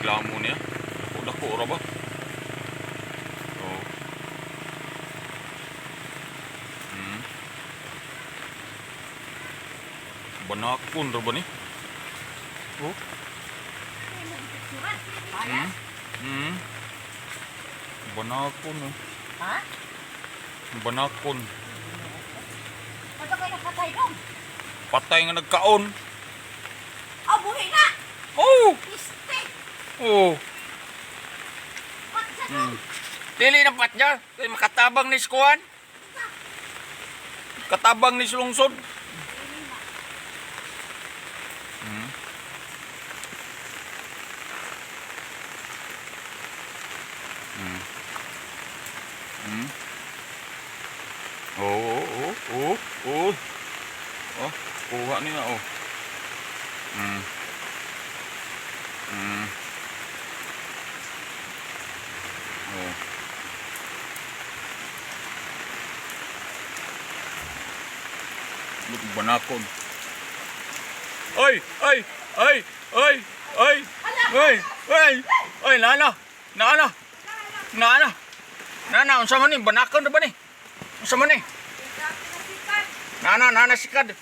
lamon niya. Dako ra ba? Oh. Banakon ra ba ni? Oh. Banakon. Oh. Ha? Banakon. Ano kayo nakatay doon? Patay nga nagkaon. Oh, buhay na! Oh! Iste! Oh! Pat sa doon! Dili na pat niya. Kaya makatabang ni Skuan. Katabang ni Lungsod. Oh. Oh, kuha niya oh. Oh. Buti banakon. Oy, oy, oy, oy, oy, oy, oy, oy, nana, nana, nana, nana, unsa man ni banakon na ba ni? Unsa man ni? Nana sikad.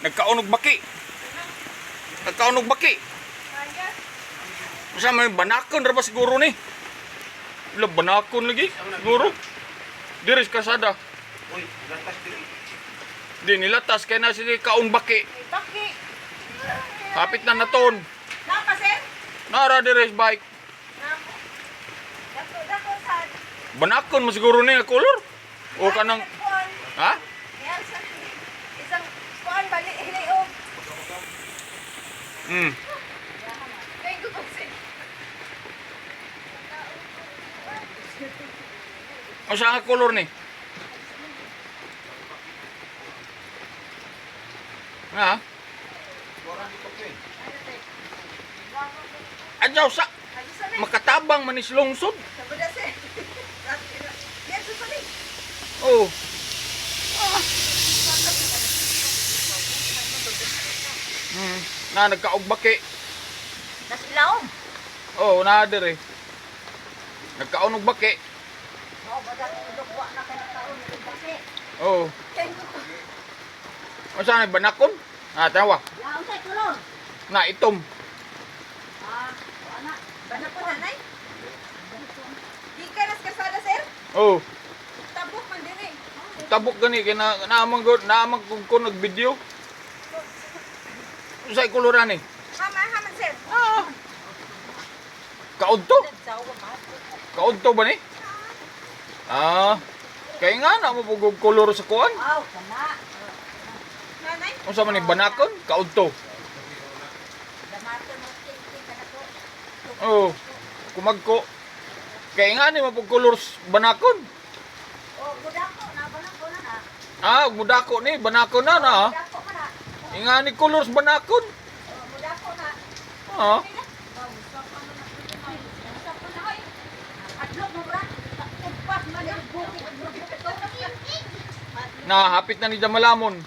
Nagkaunog baki. Nagkaunog baki. Unsa man banakon ra ba siguro ni? Wala banakon lagi, siguro. Diris kasada. Uy, latas diri. Di nilatas kay na sige kaon baki. Baki! Kapit na naton. Napa, sir? Nara diris bike. Napa. Dako, sad. Banakon mo siguro ni nga color. O kanang Kuan. ha? Yan sa isang kuan bali hilaog. Thank you, sir. O sa nga color ni? Ha? Adyaw sa makatabang manis lungsod. Sabada, sir. Yan sa sali. Oh. Na nagkaog baki. Nasilaom. Oh, na dire. Nagkaon og baki. Oh, bada ko dukwa na kay nagkaon ng baki. Oh. Thank you. O sa nga banakon? Ah, tawa. Yaon sa kulon. Na itom. Anak. Bana po nanay. Di ka nas kasada, sir? Oh. Tabok man diri. Tabok gani kay naamang kung nag-video. Unsay koloran ni? Haman, sir. Kaudto? Kaudto ba ni? Ah. Kay nga na mo pugog kolor sa kuan. Aw, kana. Nanay? Unsa man ni banakon? Kaudto. Damato mo tingting kana ko. Oh. Kumagko. Kay nga ni mo pug kolor banakon. Oh, budako na banako na na. Ah, mudako ni banakon na na. Budako ka na. Inga ni kolor banakon. Oh, budako na. Ah. Adlok mo bra. Ugpas man yung buki. Na hapit na ni Jamalamon.